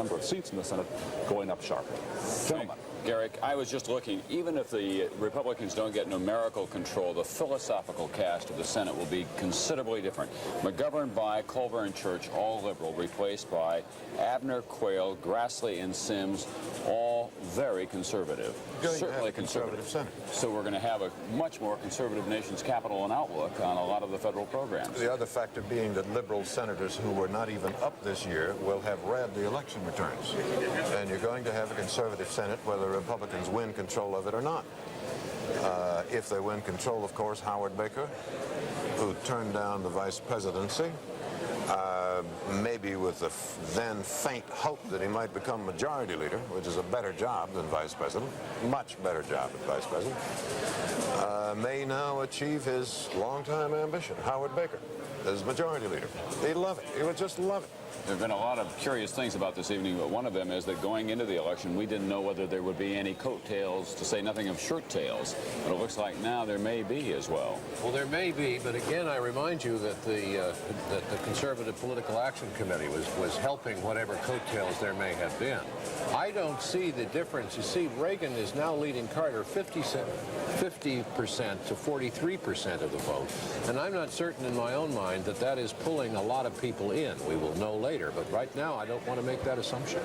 number of seats in the Senate going up sharply. Gentlemen. Garrick, I was just looking, even if the Republicans don't get numerical control, the philosophical cast of the Senate will be considerably different. McGovern, By, Culver, and Church, all liberal, replaced by Abner, Quayle, Grassley, and Sims, all very conservative. Certainly conservative. Senate. So we're going to have a much more conservative nation's capital and outlook on a lot of the federal programs. The other factor being that liberal senators who were not even up this year will have read the election returns. And you're going to have a conservative Senate whether Republicans win control of it or not. If they win control, of course, Howard Baker, who turned down the vice presidency, maybe with the then faint hope that he might become majority leader, which is a better job than vice president, much better job than vice president, may now achieve his longtime ambition, Howard Baker, as majority leader. He'd love it. He would just love it. There have been a lot of curious things about this evening, but one of them is that going into the election, we didn't know whether there would be any coattails, to say nothing of shirt tails. But it looks like now there may be as well. Well, there may be, but again, I remind you that the Conservative Political Action Committee was helping whatever coattails there may have been. I don't see the difference. You see, Reagan is now leading Carter 50% to 43% of the vote, and I'm not certain in my own mind that that is pulling a lot of people in. We will know later, but right now I don't want to make that assumption.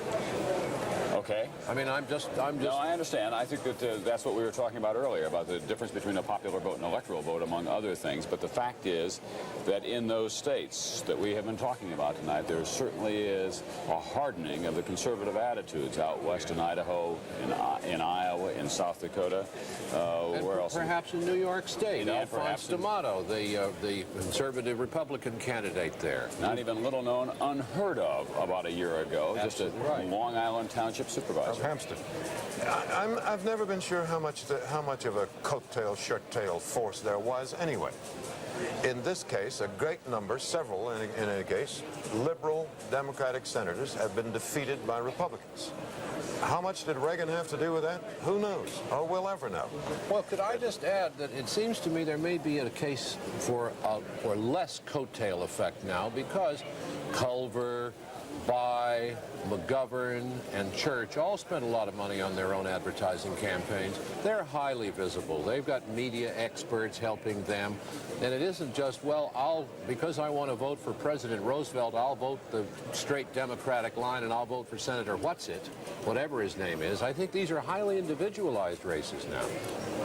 Okay. I mean, I'm just. No, I understand. I think that that's what we were talking about earlier, about the difference between a popular vote and an electoral vote, among other things. But the fact is that in those states that we have been talking about tonight, there certainly is a hardening of the conservative attitudes out west in Idaho, in Iowa, in South Dakota. Where else? Perhaps in New York State. Alphonse D'Amato, the conservative Republican candidate there. Not even little known, unheard of about a year ago. Absolutely just a right. Long Island Township supervisor. Of Hampstead. I've never been sure how much of a coattail, shirt-tail force there was anyway. In this case, a great number, several in any case, liberal Democratic senators have been defeated by Republicans. How much did Reagan have to do with that? Who knows? Or we'll ever know. Well, could I just add that it seems to me there may be a case for less coattail effect now, because Culver, By, McGovern, and Church all spent a lot of money on their own advertising campaigns. They're highly visible. They've got media experts helping them. And it isn't just, well, because I want to vote for President Roosevelt, I'll vote the straight Democratic line and I'll vote for Senator whatever his name is. I think these are highly individualized races now.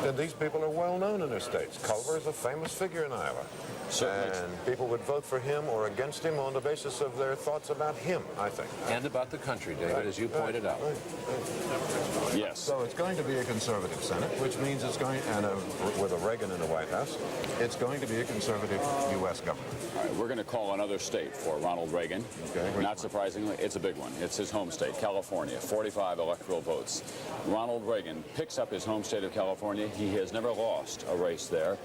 And these people are well known in their states. Culver is a famous figure in Iowa. Certainly. And people would vote for him or against him on the basis of their thoughts about him, I think. And about the country, David, as you pointed out. Right. Yes. So it's going to be a conservative Senate, which means it's going, and with a Reagan in the White House, it's going to be a conservative U.S. government. All right, we're going to call another state for Ronald Reagan. Okay. Not surprisingly, it's a big one. It's his home state, California, 45 electoral votes. Ronald Reagan picks up his home state of California. He has never lost a race there.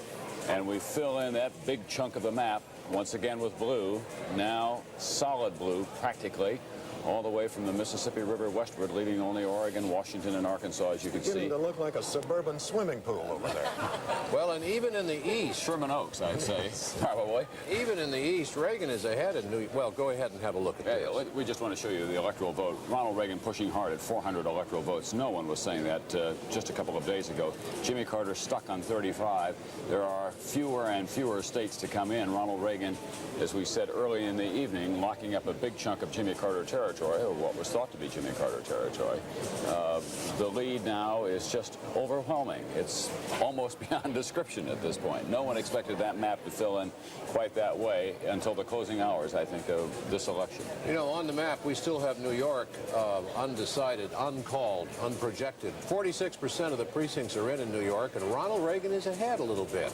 And we fill in that big chunk of the map, once again with blue, now solid blue practically, all the way from the Mississippi River westward, leaving only Oregon, Washington, and Arkansas, as you can see. Beginning to look like a suburban swimming pool over there. Well, and even in the East, Sherman Oaks, I'd say, probably. even in the East, Reagan is ahead of Well, go ahead and have a look at this. We just want to show you the electoral vote. Ronald Reagan pushing hard at 400 electoral votes. No one was saying that just a couple of days ago. Jimmy Carter stuck on 35. There are fewer and fewer states to come in. Ronald Reagan, as we said early in the evening, locking up a big chunk of Jimmy Carter territory, or what was thought to be Jimmy Carter territory. The lead now is just overwhelming. It's almost beyond description at this point. No one expected that map to fill in quite that way until the closing hours, I think, of this election. You know, on the map, we still have New York undecided, uncalled, unprojected. 46% of the precincts are in New York, and Ronald Reagan is ahead a little bit.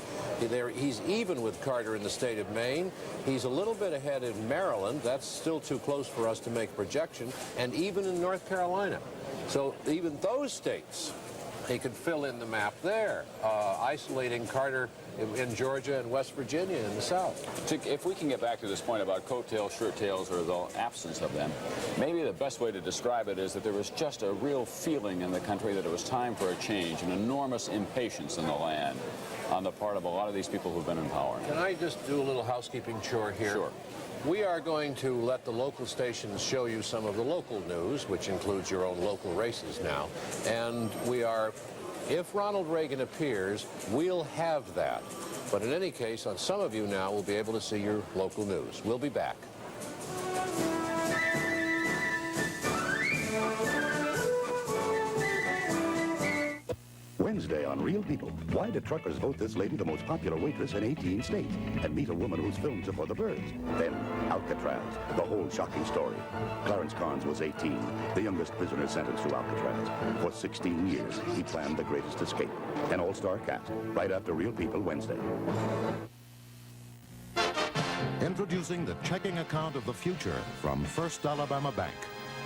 He's even with Carter in the state of Maine. He's a little bit ahead in Maryland. That's still too close for us to make projection. And even in North Carolina. So even those states, he could fill in the map there, isolating Carter in Georgia and West Virginia in the South. If we can get back to this point about coattails, shirt tails, or the absence of them, maybe the best way to describe it is that there was just a real feeling in the country that it was time for a change, an enormous impatience in the land on the part of a lot of these people who've been in power. Can I just do a little housekeeping chore here? Sure. we are going to let the local stations show you some of the local news, which includes your own local races now. And we are, if Ronald Reagan appears, we'll have that. But in any case, on some of you now will be able to see your local news. We'll be back. Wednesday on Real People. Why did truckers vote this lady the most popular waitress in 18 states? And meet a woman whose films are for the birds. Then, Alcatraz, the whole shocking story. Clarence Carnes was 18, the youngest prisoner sentenced to Alcatraz. For 16 years, he planned the greatest escape. An all-star cast, right after Real People Wednesday. Introducing the checking account of the future from First Alabama Bank.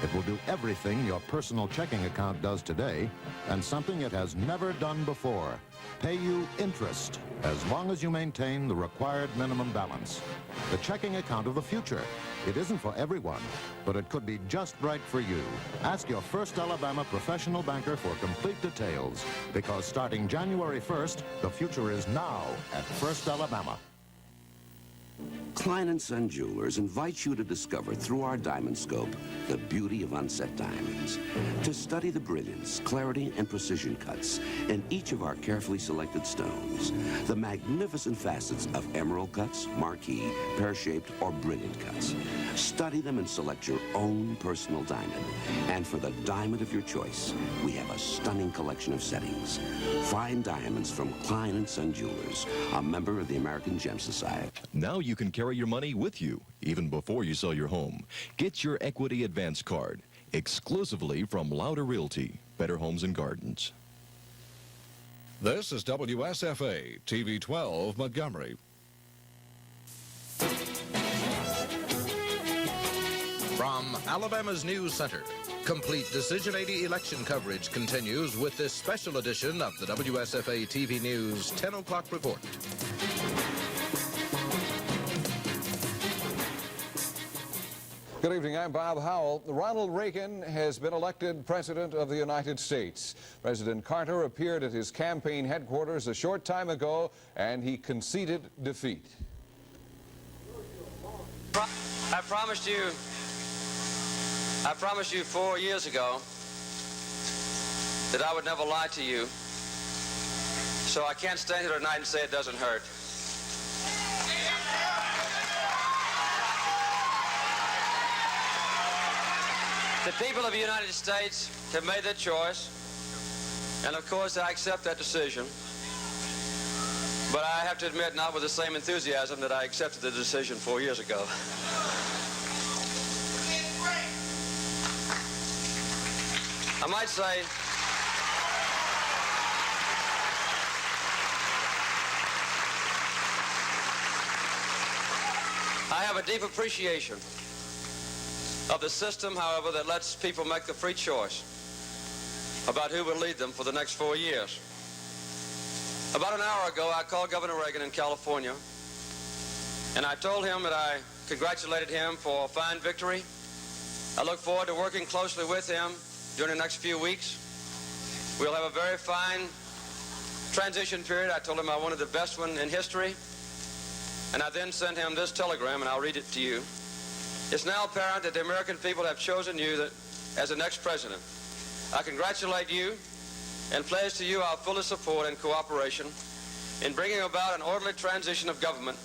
It will do everything your personal checking account does today, and something it has never done before. Pay you interest, as long as you maintain the required minimum balance. The checking account of the future. It isn't for everyone, but it could be just right for you. Ask your First Alabama professional banker for complete details, because starting January 1st, the future is now at First Alabama. Klein & Son Jewelers invites you to discover through our diamond scope the beauty of unset diamonds, to study the brilliance, clarity, and precision cuts in each of our carefully selected stones, the magnificent facets of emerald cuts, marquise, pear-shaped, or brilliant cuts. Study them and select your own personal diamond. And for the diamond of your choice, we have a stunning collection of settings. Fine diamonds from Klein & Son Jewelers, a member of the American Gem Society. Now you can carry your money with you, even before you sell your home. Get your Equity Advance Card, exclusively from Louder Realty, Better Homes and Gardens. This is WSFA, TV 12, Montgomery. From Alabama's News Center, complete Decision 80 election coverage continues with this special edition of the WSFA TV News 10 o'clock report. Good evening, I'm Bob Howell. Ronald Reagan has been elected President of the United States. President Carter appeared at his campaign headquarters a short time ago, and he conceded defeat. I promised you 4 years ago that I would never lie to you, so I can't stand here tonight and say it doesn't hurt. The people of the United States have made their choice, and of course I accept that decision. But I have to admit, not with the same enthusiasm that I accepted the decision 4 years ago. I might say, I have a deep appreciation of the system, however, that lets people make the free choice about who will lead them for the next 4 years. About an hour ago, I called Governor Reagan in California, and I told him that I congratulated him for a fine victory. I look forward to working closely with him during the next few weeks. We'll have a very fine transition period. I told him I wanted the best one in history, and I then sent him this telegram, and I'll read it to you. It's now apparent that the American people have chosen you as the next president. I congratulate you and pledge to you our fullest support and cooperation in bringing about an orderly transition of government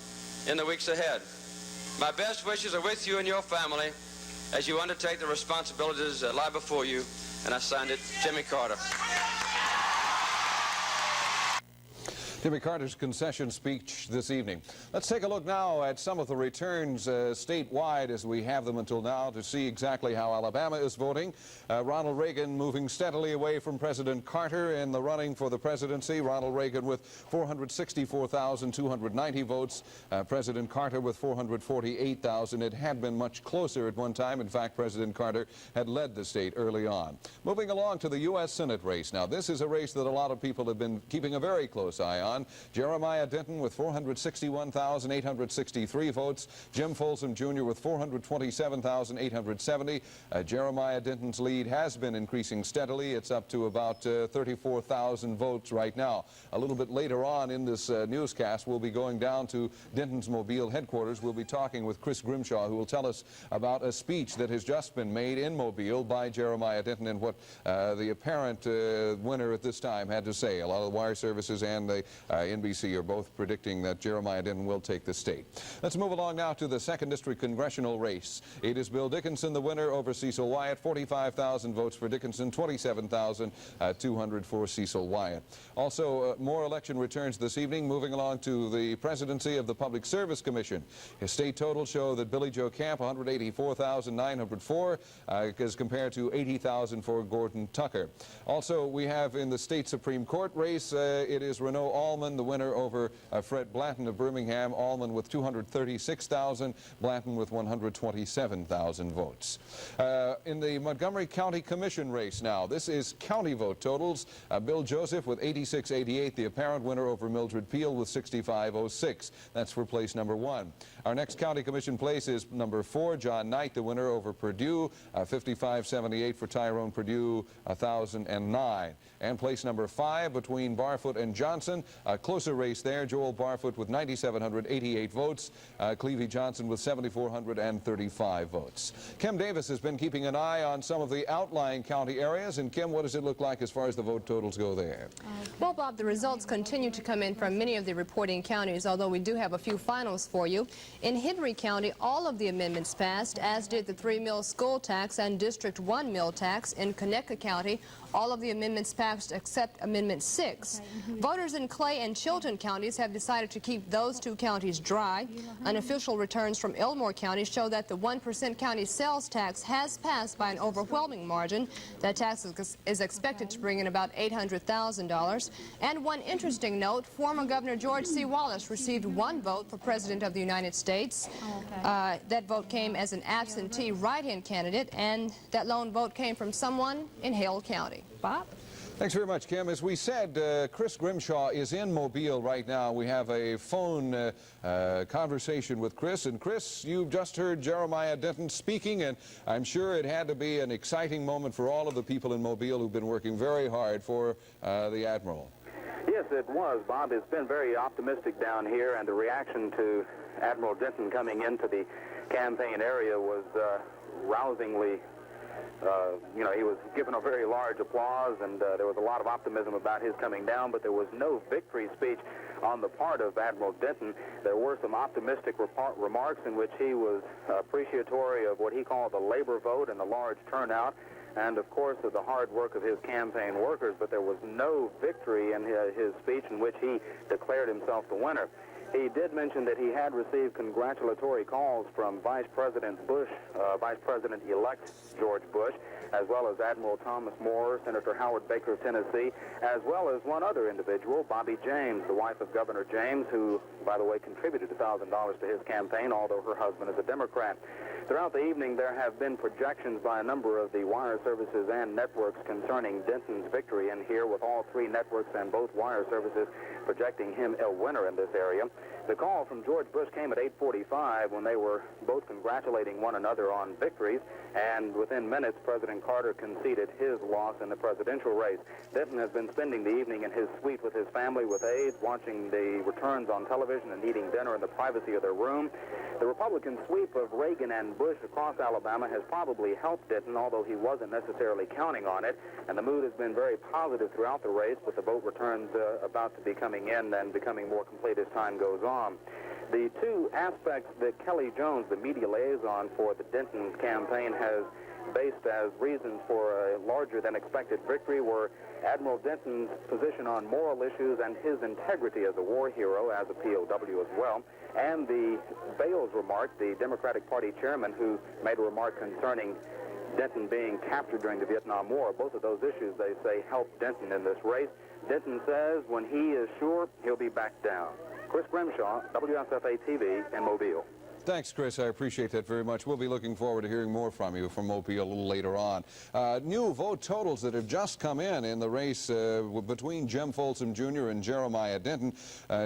in the weeks ahead. My best wishes are with you and your family as you undertake the responsibilities that lie before you, and I signed it, Jimmy Carter. Jimmy Carter's concession speech this evening. Let's take a look now at some of the returns statewide as we have them until now to see exactly how Alabama is voting. Ronald Reagan moving steadily away from President Carter in the running for the presidency. Ronald Reagan with 464,290 votes. President Carter with 448,000. It had been much closer at one time. In fact, President Carter had led the state early on. Moving along to the U.S. Senate race. Now, this is a race that a lot of people have been keeping a very close eye on. on. Jeremiah Denton with 461,863 votes. Jim Folsom Jr. with 427,870. Jeremiah Denton's lead has been increasing steadily. It's up to about 34,000 votes right now. A little bit later on in this newscast, we'll be going down to Denton's Mobile headquarters. We'll be talking with Chris Grimshaw, who will tell us about a speech that has just been made in Mobile by Jeremiah Denton and what the apparent winner at this time had to say. A lot of the wire services and the NBC are both predicting that Jeremiah Denton will take the state. Let's move along now to the 2nd District congressional race. It is Bill Dickinson, the winner, over Cecil Wyatt. 45,000 votes for Dickinson, 27,200 for Cecil Wyatt. Also, more election returns this evening. Moving along to the presidency of the Public Service Commission. His state totals show that Billy Joe Camp, 184,904, as compared to 80,000 for Gordon Tucker. Also, we have in the state Supreme Court race, it is Renaud Allman, the winner, over Fred Blanton of Birmingham. Allman with 236,000, Blanton with 127,000 votes. In the Montgomery County Commission race now, this is county vote totals. Bill Joseph with 8688, the apparent winner over Mildred Peel with 6506. That's for place number 1. Our next county commission place is number 4, John Knight, the winner over Purdue, 5578 for Tyrone Purdue, 1009. And place number 5 between Barfoot and Johnson, a closer race there. Joel Barfoot with 9,788 votes, Clevie Johnson with 7,435 votes. Kim Davis has been keeping an eye on some of the outlying county areas. And Kim, what does it look like as far as the vote totals go there? Well, Bob, the results continue to come in from many of the reporting counties, although we do have a few finals for you. In Henry County, all of the amendments passed, as did the 3-mill school tax and District 1 mill tax. In Conecuh County, all of the amendments passed except Amendment 6. Voters in Clay and Chilton counties have decided to keep those 2 counties dry. Unofficial returns from Elmore County show that the 1% county sales tax has passed by an overwhelming margin. That tax is expected to bring in about $800,000. And one interesting note, former Governor George C. Wallace received 1 vote for President of the United States. That vote came as an absentee write-in candidate, and that lone vote came from someone in Hale County. Bob? Thanks very much, Kim. As we said, Chris Grimshaw is in Mobile right now. We have a phone conversation with Chris. And Chris, you've just heard Jeremiah Denton speaking, and I'm sure it had to be an exciting moment for all of the people in Mobile who've been working very hard for the Admiral. Yes, it was, Bob. It's been very optimistic down here, and the reaction to Admiral Denton coming into the campaign area was rousingly he was given a very large applause, and there was a lot of optimism about his coming down, but there was no victory speech on the part of Admiral Denton. There were some optimistic remarks in which he was appreciatory of what he called the labor vote and the large turnout, and of course of the hard work of his campaign workers, but there was no victory in his speech in which he declared himself the winner. He did mention that he had received congratulatory calls from Vice President Bush, Vice President-elect George Bush, as well as Admiral Thomas Moore, Senator Howard Baker of Tennessee, as well as one other individual, Bobby James, the wife of Governor James, who, by the way, contributed $1,000 to his campaign, although her husband is a Democrat. Throughout the evening, there have been projections by a number of the wire services and networks concerning Denton's victory in here, with all 3 networks and both wire services projecting him a winner in this area. The call from George Bush came at 8:45 when they were both congratulating one another on victories, and within minutes, President Carter conceded his loss in the presidential race. Denton has been spending the evening in his suite with his family, with aides, watching the returns on television and eating dinner in the privacy of their room. The Republican sweep of Reagan and Bush across Alabama has probably helped Denton, although he wasn't necessarily counting on it, and the mood has been very positive throughout the race, with the vote returns about to be coming in and becoming more complete as time goes on. The 2 aspects that Kelly Jones, the media liaison for the Denton campaign, has based as reasons for a larger than expected victory were Admiral Denton's position on moral issues and his integrity as a war hero, as a POW as well, and the Bales remark, the Democratic Party chairman, who made a remark concerning Denton being captured during the Vietnam War. Both of those issues, they say, helped Denton in this race. Denton says when he is sure, he'll be back down. Chris Grimshaw, WSFA TV in Mobile. Thanks, Chris. I appreciate that very much. We'll be looking forward to hearing more from you from Opie a little later on. New vote totals that have just come in the race between Jim Folsom Jr. and Jeremiah Denton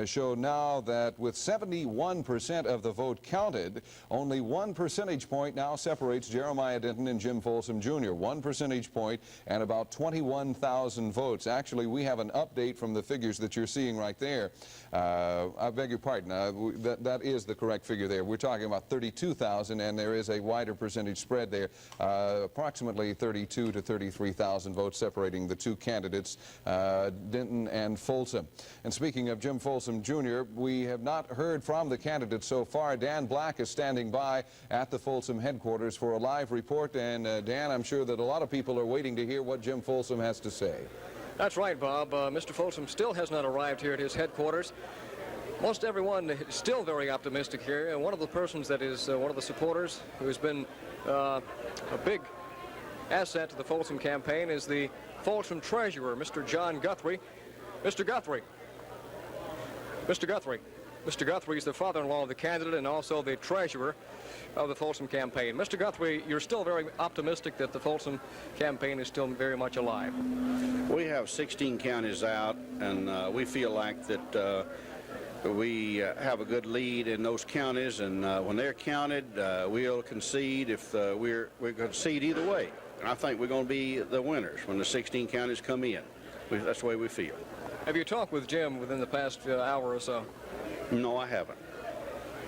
show now that with 71% of the vote counted, only 1 percentage point now separates Jeremiah Denton and Jim Folsom Jr. 1 percentage point and about 21,000 votes. Actually, we have an update from the figures that you're seeing right there. I beg your pardon. That is the correct figure there. We're talking about 32,000, and there is a wider percentage spread there, approximately 32 to 33,000 votes separating the two candidates, Denton and Folsom. And speaking of Jim Folsom Jr., we have not heard from the candidates so far. Dan Black is standing by at the Folsom headquarters for a live report, and Dan, I'm sure that a lot of people are waiting to hear what Jim Folsom has to say. That's right, Bob. Mr. Folsom still has not arrived here at his headquarters. Most everyone is still very optimistic here, and one of the persons that is one of the supporters who has been a big asset to the Folsom campaign is the Folsom treasurer, Mr. John Guthrie. Mr. Guthrie. Mr. Guthrie. Mr. Guthrie is the father-in-law of the candidate and also the treasurer of the Folsom campaign. Mr. Guthrie, you're still very optimistic that the Folsom campaign is still very much alive. We have 16 counties out, and we feel like that we have a good lead in those counties, and when they're counted, we'll concede if we're concede either way. And I think we're going to be the winners when the 16 counties come in. That's the way we feel. Have you talked with Jim within the past hour or so? No, I haven't.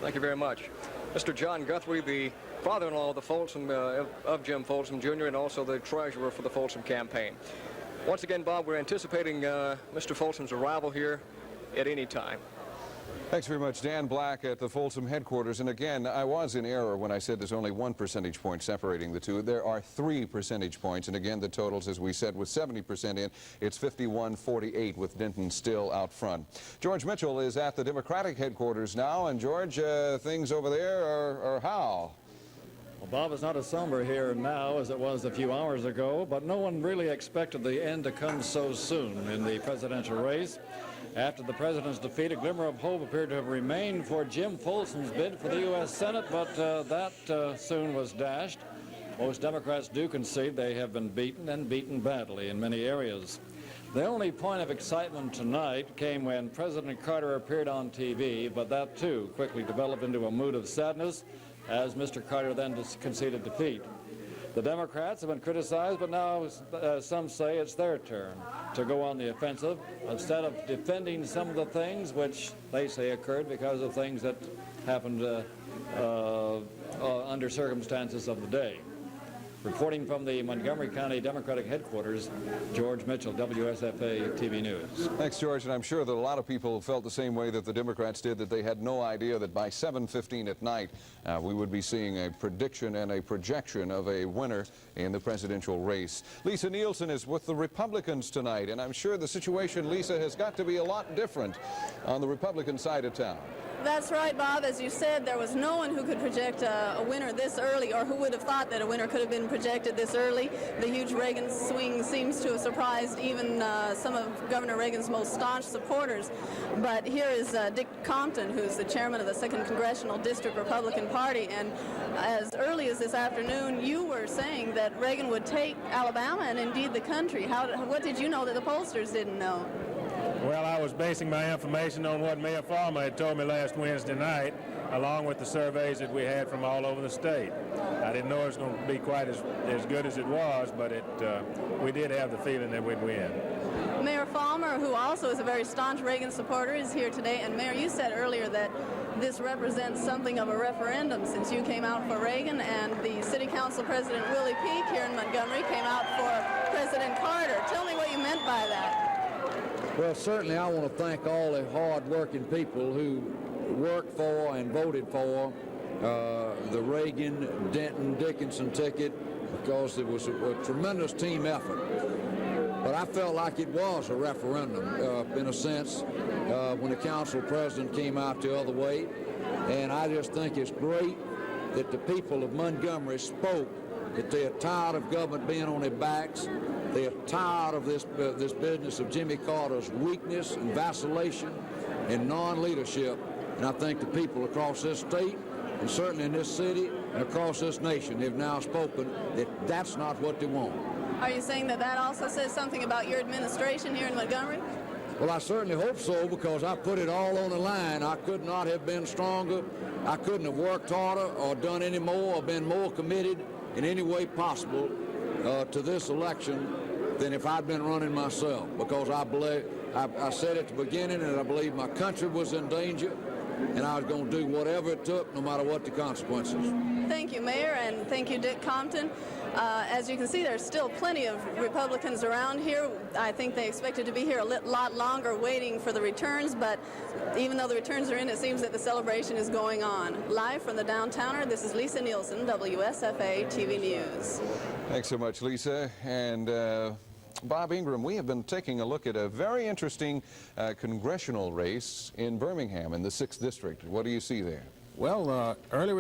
Thank you very much. Mr. John Guthrie, the father-in-law of the Folsom, of Jim Folsom Jr., and also the treasurer for the Folsom campaign. Once again, Bob, we're anticipating Mr. Folsom's arrival here at any time. Thanks very much, Dan Black at the Folsom headquarters. And again, I was in error when I said there's only 1 percentage point separating the two. There are 3 percentage points. And again, the totals, as we said, with 70% in, it's 51-48 with Denton still out front. George Mitchell is at the Democratic headquarters now. And George, things over there are how? Well, Bob, it's not as somber here now as it was a few hours ago, but no one really expected the end to come so soon in the presidential race. After the president's defeat, a glimmer of hope appeared to have remained for Jim Folsom's bid for the U.S. Senate, but that soon was dashed. Most Democrats do concede they have been beaten, and beaten badly in many areas. The only point of excitement tonight came when President Carter appeared on TV, but that too quickly developed into a mood of sadness as Mr. Carter then conceded defeat. The Democrats have been criticized, but now some say it's their turn to go on the offensive instead of defending some of the things which they say occurred because of things that happened under circumstances of the day. Reporting from the Montgomery County Democratic headquarters, George Mitchell, WSFA TV News. Thanks, George. And I'm sure that a lot of people felt the same way that the Democrats did, that they had no idea that by 7:15 at night, we would be seeing a prediction and a projection of a winner in the presidential race. Lisa Nielsen is with the Republicans tonight, and I'm sure the situation, Lisa, has got to be a lot different on the Republican side of town. That's right, Bob. As you said, there was no one who could project a winner this early, or who would have thought that a winner could have been projected this early. The huge Reagan swing seems to have surprised even some of Governor Reagan's most staunch supporters. But here is Dick Compton, who's the chairman of the 2nd Congressional District Republican Party. And as early as this afternoon, you were saying that Reagan would take Alabama and indeed the country. What did you know that the pollsters didn't know? Well, I was basing my information on what Mayor Farmer had told me last Wednesday night, along with the surveys that we had from all over the state. I didn't know it was going to be quite as good as it was, but we did have the feeling that we'd win. Mayor Farmer, who also is a very staunch Reagan supporter, is here today. And Mayor, you said earlier that this represents something of a referendum since you came out for Reagan, and the City Council President Willie Peake here in Montgomery came out for President Carter. Tell me what you meant by that. Well, certainly I want to thank all the hard-working people who worked for and voted for the Reagan, Denton, Dickinson ticket, because it was a tremendous team effort. But I felt like it was a referendum, in a sense, when the council president came out the other way. And I just think it's great that the people of Montgomery spoke, that they're tired of government being on their backs. They're tired of this business of Jimmy Carter's weakness and vacillation and non-leadership. And I think the people across this state and certainly in this city and across this nation, have now spoken that that's not what they want. Are you saying that that also says something about your administration here in Montgomery? Well, I certainly hope so, because I put it all on the line. I could not have been stronger. I couldn't have worked harder or done any more or been more committed in any way possible to this election than if I'd been running myself, because I said at the beginning that I believed my country was in danger, and I was going to do whatever it took, no matter what the consequences. Thank you, Mayor, and thank you, Dick Compton. As you can see, there's still plenty of Republicans around here. I think they expected to be here a lot longer waiting for the returns, but even though the returns are in, it seems that the celebration is going on. Live from the Downtowner, this is Lisa Nielsen, WSFA TV News. Thanks so much, Lisa. And Bob Ingram, we have been taking a look at a very interesting congressional race in Birmingham in the 6th District. What do you see there? Well, not early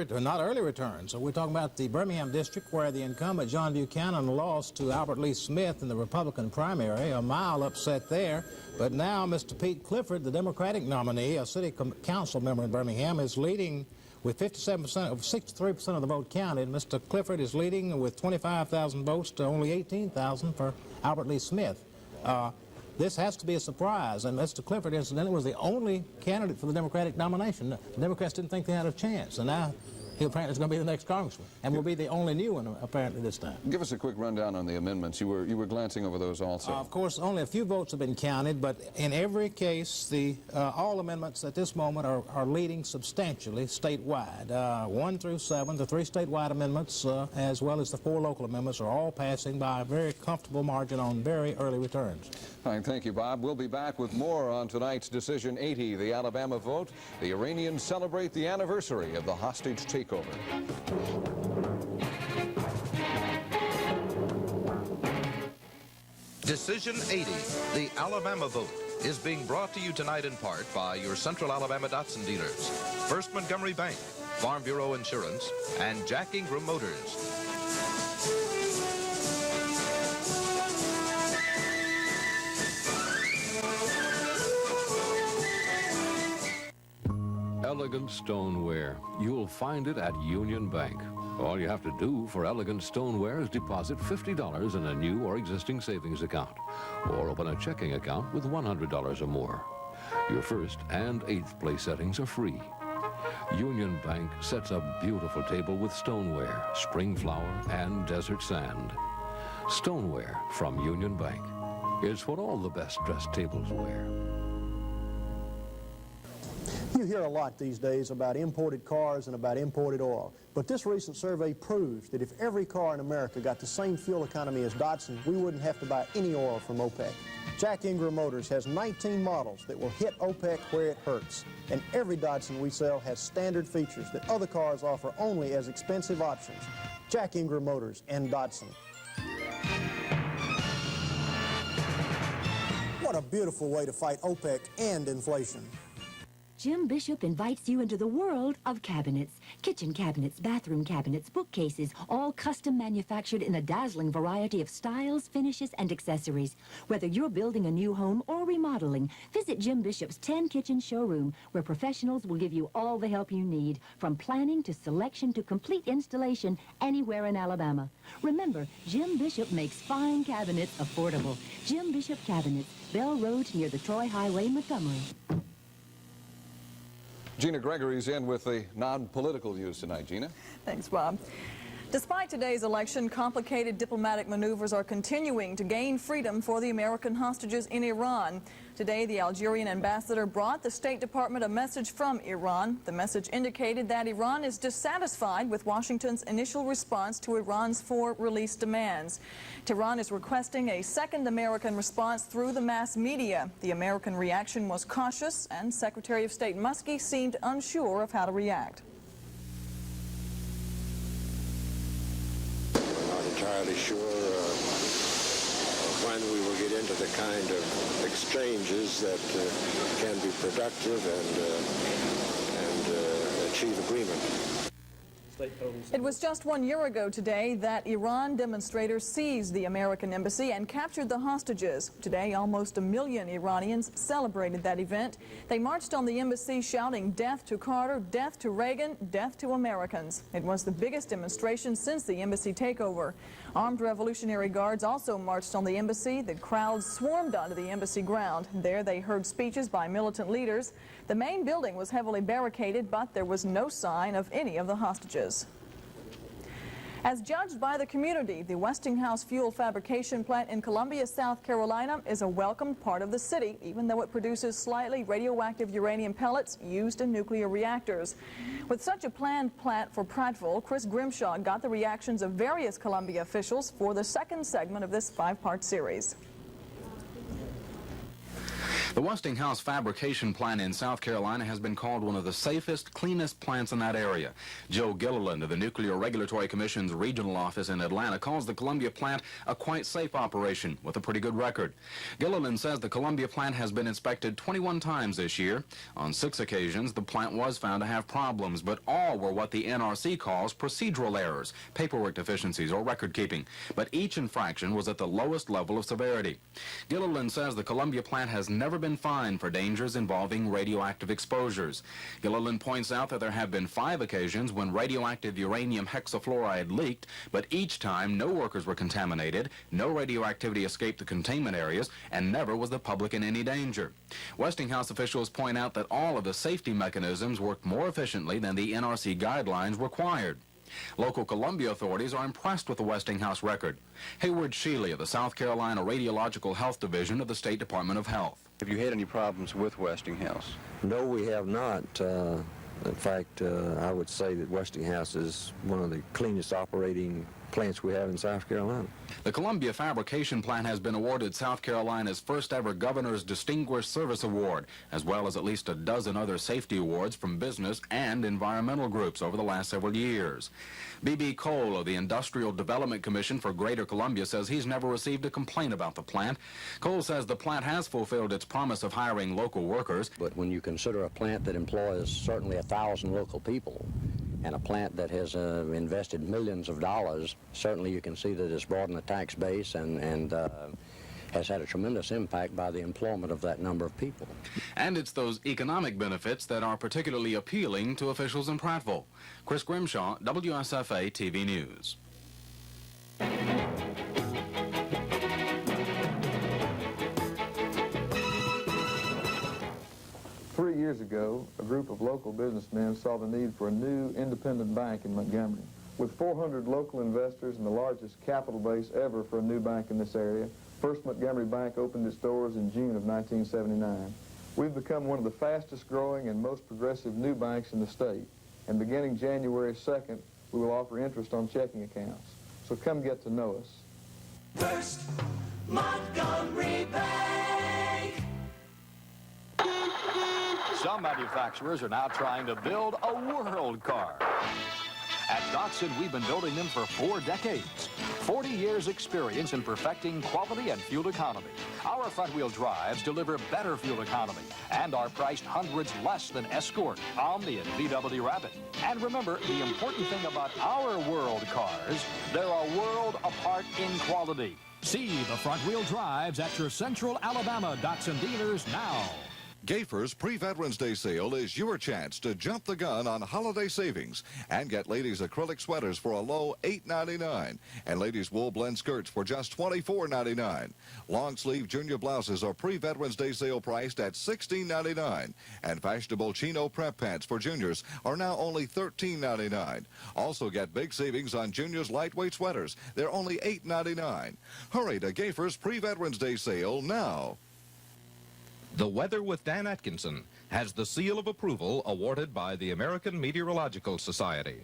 returns. So we're talking about the Birmingham district, where the incumbent John Buchanan lost to Albert Lee Smith in the Republican primary. A mild upset there. But now Mr. Pete Clifford, the Democratic nominee, a city council member in Birmingham, is leading with 63% of the vote counted. Mr. Clifford is leading with 25,000 votes to only 18,000 for Albert Lee Smith. This has to be a surprise, and Mr. Clifford, incidentally, was the only candidate for the Democratic nomination. The Democrats didn't think they had a chance, and now he apparently is going to be the next congressman, and will be the only new one, apparently, this time. Give us a quick rundown on the amendments. You were glancing over those also. Of course, only a few votes have been counted, but in every case, all amendments at this moment are leading substantially statewide. 1 through 7, the 3 statewide amendments, as well as the 4 local amendments, are all passing by a very comfortable margin on very early returns. All right, thank you, Bob. We'll be back with more on tonight's Decision 80, the Alabama vote. The Iranians celebrate the anniversary of the hostage takeover. Decision 80, the Alabama vote, is being brought to you tonight in part by your Central Alabama Datsun dealers, First Montgomery Bank, Farm Bureau Insurance, and Jack Ingram Motors. Elegant stoneware. You'll find it at Union Bank. All you have to do for elegant stoneware is deposit $50 in a new or existing savings account, or open a checking account with $100 or more. Your first and 8th place settings are free. Union Bank sets a beautiful table with stoneware, spring flower, and desert sand. Stoneware from Union Bank. It's what all the best dressed tables wear. You hear a lot these days about imported cars and about imported oil, but this recent survey proves that if every car in America got the same fuel economy as Datsun, we wouldn't have to buy any oil from OPEC. Jack Ingram Motors has 19 models that will hit OPEC where it hurts, and every Datsun we sell has standard features that other cars offer only as expensive options. Jack Ingram Motors and Datsun. What a beautiful way to fight OPEC and inflation. Jim Bishop invites you into the world of cabinets. Kitchen cabinets, bathroom cabinets, bookcases, all custom manufactured in a dazzling variety of styles, finishes, and accessories. Whether you're building a new home or remodeling, visit Jim Bishop's 10 Kitchen Showroom, where professionals will give you all the help you need, from planning to selection to complete installation anywhere in Alabama. Remember, Jim Bishop makes fine cabinets affordable. Jim Bishop Cabinets, Bell Road near the Troy Highway, Montgomery. Gina Gregory's in with the non-political views tonight. Gina? Thanks, Bob. Despite today's election, complicated diplomatic maneuvers are continuing to gain freedom for the American hostages in Iran. Today, the Algerian ambassador brought the State Department a message from Iran. The message indicated that Iran is dissatisfied with Washington's initial response to Iran's 4 release demands. Tehran is requesting a second American response through the mass media. The American reaction was cautious, and Secretary of State Muskie seemed unsure of how to react. Entirely sure when we will get into the kind of exchanges that can be productive and achieve agreement. It was just 1 year ago today that Iran demonstrators seized the American embassy and captured the hostages. Today, almost 1 million Iranians celebrated that event. They marched on the embassy shouting, "Death to Carter, death to Reagan, death to Americans." It was the biggest demonstration since the embassy takeover. Armed Revolutionary Guards also marched on the embassy. The crowd swarmed onto the embassy ground. There they heard speeches by militant leaders. The main building was heavily barricaded, but there was no sign of any of the hostages. As judged by the community, the Westinghouse fuel fabrication plant in Columbia, South Carolina is a welcomed part of the city, even though it produces slightly radioactive uranium pellets used in nuclear reactors. With such a planned plant for Prattville, Chris Grimshaw got the reactions of various Columbia officials for the second segment of this 5-part series. The Westinghouse fabrication plant in South Carolina has been called one of the safest, cleanest plants in that area. Joe Gilliland of the Nuclear Regulatory Commission's regional office in Atlanta calls the Columbia plant a quite safe operation with a pretty good record. Gilliland says the Columbia plant has been inspected 21 times this year. On 6 occasions, the plant was found to have problems, but all were what the NRC calls procedural errors, paperwork deficiencies, or record keeping. But each infraction was at the lowest level of severity. Gilliland says the Columbia plant has never been fined for dangers involving radioactive exposures. Gilliland points out that there have been 5 occasions when radioactive uranium hexafluoride leaked, but each time no workers were contaminated, no radioactivity escaped the containment areas, and never was the public in any danger. Westinghouse officials point out that all of the safety mechanisms worked more efficiently than the NRC guidelines required. Local Columbia authorities are impressed with the Westinghouse record. Hayward Sheely of the South Carolina Radiological Health Division of the State Department of Health. Have you had any problems with Westinghouse? No, we have not. In fact, I would say that Westinghouse is one of the cleanest operating plants we have in South Carolina. The Columbia Fabrication Plant has been awarded South Carolina's first ever Governor's Distinguished Service Award, as well as at least a dozen other safety awards from business and environmental groups over the last several years. B.B. Cole of the Industrial Development Commission for Greater Columbia says he's never received a complaint about the plant. Cole says the plant has fulfilled its promise of hiring local workers. But when you consider a plant that employs certainly 1,000 local people, and a plant that has invested millions of dollars, certainly you can see that it's broadened the tax base and has had a tremendous impact by the employment of that number of people. And it's those economic benefits that are particularly appealing to officials in Prattville. Chris Grimshaw, WSFA TV News. 3 years ago, a group of local businessmen saw the need for a new independent bank in Montgomery. With 400 local investors and the largest capital base ever for a new bank in this area, First Montgomery Bank opened its doors in June of 1979. We've become one of the fastest growing and most progressive new banks in the state. And beginning January 2nd, we will offer interest on checking accounts. So come get to know us. First Montgomery Bank. Some manufacturers are now trying to build a world car. At Datsun, we've been building them for 4 decades. 40 years experience in perfecting quality and fuel economy. Our front-wheel drives deliver better fuel economy and are priced hundreds less than Escort, Omni, and VW Rapid. And remember, the important thing about our world cars, they're a world apart in quality. See the front-wheel drives at your Central Alabama Datsun dealers now. Gayfer's Pre-Veterans Day sale is your chance to jump the gun on holiday savings and get ladies' acrylic sweaters for a low $8.99 and ladies' wool blend skirts for just $24.99. Long-sleeve junior blouses are Pre-Veterans Day sale priced at $16.99 and fashionable chino prep pants for juniors are now only $13.99. Also get big savings on juniors' lightweight sweaters. They're only $8.99. Hurry to Gayfer's Pre-Veterans Day sale now. The Weather with Dan Atkinson has the seal of approval awarded by the American Meteorological Society.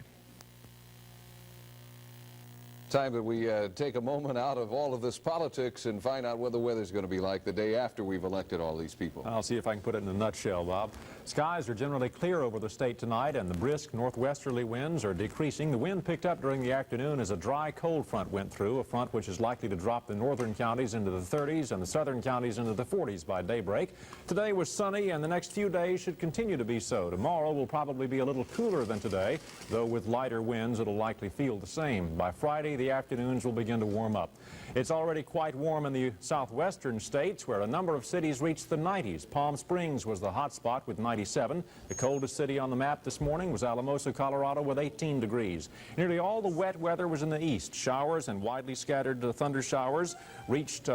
Time that we take a moment out of all of this politics and find out what the weather's going to be like the day after we've elected all these people. I'll see if I can put it in a nutshell, Bob. Skies are generally clear over the state tonight, and the brisk northwesterly winds are decreasing. The wind picked up during the afternoon as a dry cold front went through, a front which is likely to drop the northern counties into the 30s and the southern counties into the 40s by daybreak. Today was sunny, and the next few days should continue to be so. Tomorrow will probably be a little cooler than today, though with lighter winds it'll likely feel the same. By Friday, the afternoons will begin to warm up. It's already quite warm in the southwestern states, where a number of cities reached the 90s. Palm Springs was the hot spot with 97. The coldest city on the map this morning was Alamosa, Colorado, with 18 degrees. Nearly all the wet weather was in the east. Showers and widely scattered thunder showers reached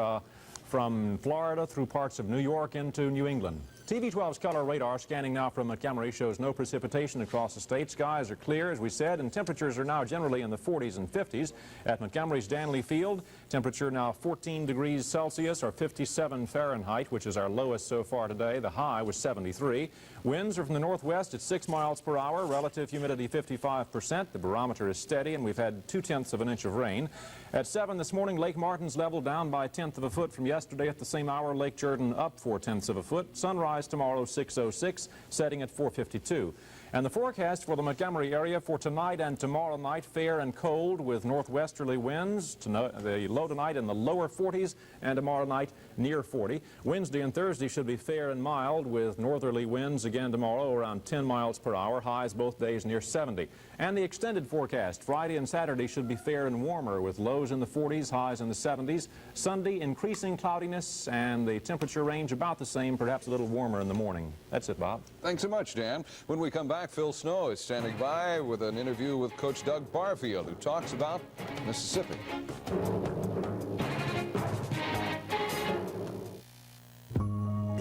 from Florida through parts of New York into New England. TV12's color radar scanning now from Montgomery shows no precipitation across the state. Skies are clear, as we said, and temperatures are now generally in the 40s and 50s. At Montgomery's Danley Field, temperature now 14 degrees Celsius or 57 Fahrenheit, which is our lowest so far today. The high was 73. Winds are from the northwest at 6 miles per hour. Relative humidity 55%. The barometer is steady, and we've had 0.2 of an inch of rain. At 7 this morning, Lake Martin's level down by 1/10 of a foot from yesterday. At the same hour, Lake Jordan up 0.4 of a foot. Sunrise tomorrow 6:06, setting at 4:52. And the forecast for the Montgomery area for tonight and tomorrow night, fair and cold with northwesterly winds. The low tonight in the lower 40s, and tomorrow night near 40. Wednesday and Thursday should be fair and mild with northerly winds again tomorrow around 10 miles per hour. Highs both days near 70. And the extended forecast, Friday and Saturday should be fair and warmer with lows in the 40s, highs in the 70s. Sunday, increasing cloudiness and the temperature range about the same, perhaps a little warmer in the morning. That's it, Bob. Thanks so much, Dan. When we come back, Phil Snow is standing by with an interview with Coach Doug Barfield, who talks about Mississippi.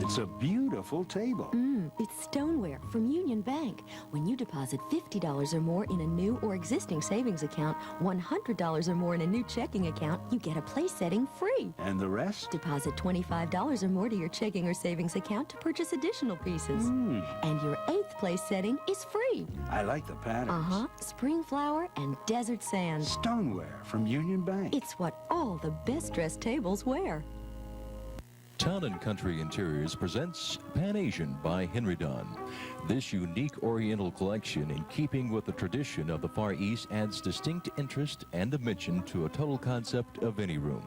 It's a beautiful table. It's stoneware from Union Bank. When you deposit $50 or more in a new or existing savings account, $100 or more in a new checking account, you get a place setting free. And the rest? Deposit $25 or more to your checking or savings account to purchase additional pieces. And your 8th place setting is free. I like the patterns. Spring flower and desert sand. Stoneware from Union Bank. It's what all the best dressed tables wear. Town & Country Interiors presents Pan Asian by Henry Dunn. This unique Oriental collection, in keeping with the tradition of the Far East, adds distinct interest and dimension to a total concept of any room.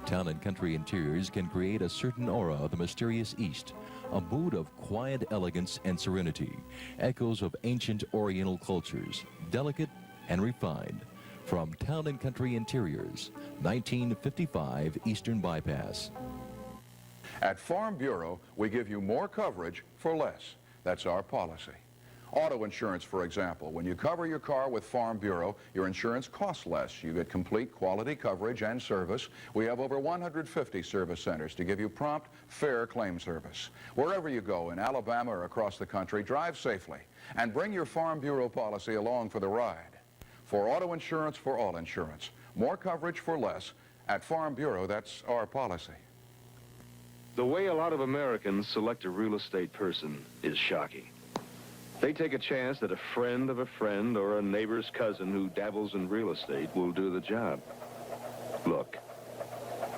Town & Country Interiors can create a certain aura of the mysterious East, a mood of quiet elegance and serenity, echoes of ancient Oriental cultures, delicate and refined. From Town & Country Interiors, 1955 Eastern Bypass. At Farm Bureau, we give you more coverage for less. That's our policy. Auto insurance, for example. When you cover your car with Farm Bureau, your insurance costs less. You get complete quality coverage and service. We have over 150 service centers to give you prompt, fair claim service. Wherever you go, in Alabama or across the country, drive safely and bring your Farm Bureau policy along for the ride. For auto insurance, for all insurance. More coverage for less. At Farm Bureau, that's our policy. The way a lot of Americans select a real estate person is shocking. They take a chance that a friend of a friend or a neighbor's cousin who dabbles in real estate will do the job. Look,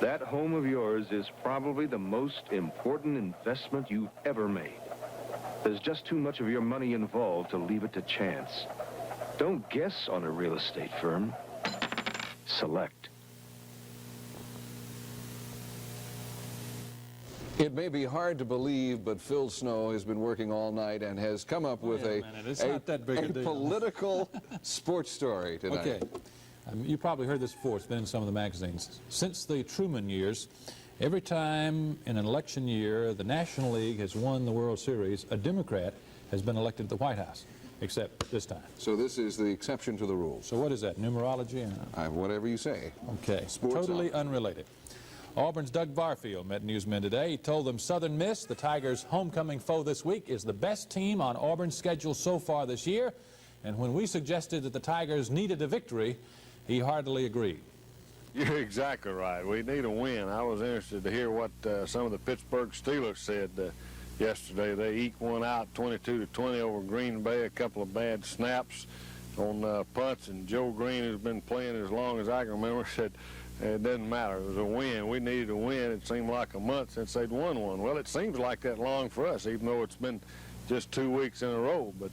that home of yours is probably the most important investment you've ever made. There's just too much of your money involved to leave it to chance. Don't guess on a real estate firm. Select. It may be hard to believe, but Phil Snow has been working all night and has come up with a political sports story tonight. Okay. You probably heard this before. It's been in some of the magazines. Since the Truman years, every time in an election year the National League has won the World Series, a Democrat has been elected to the White House, except this time. So this is the exception to the rule. So what is that, numerology? Whatever you say. Okay. Sports totally unrelated. Auburn's Doug Barfield met newsmen today. He told them Southern Miss, the Tigers' homecoming foe this week, is the best team on Auburn's schedule so far this year. And when we suggested that the Tigers needed a victory, he heartily agreed. You're exactly right. We need a win. I was interested to hear what some of the Pittsburgh Steelers said yesterday. They eked one out 22-20 over Green Bay, a couple of bad snaps. on punts, and Joe Green, who's been playing as long as I can remember, said it doesn't matter. It was a win. We needed a win. It seemed like a month since they'd won one. Well, it seems like that long for us, even though it's been just 2 weeks in a row. But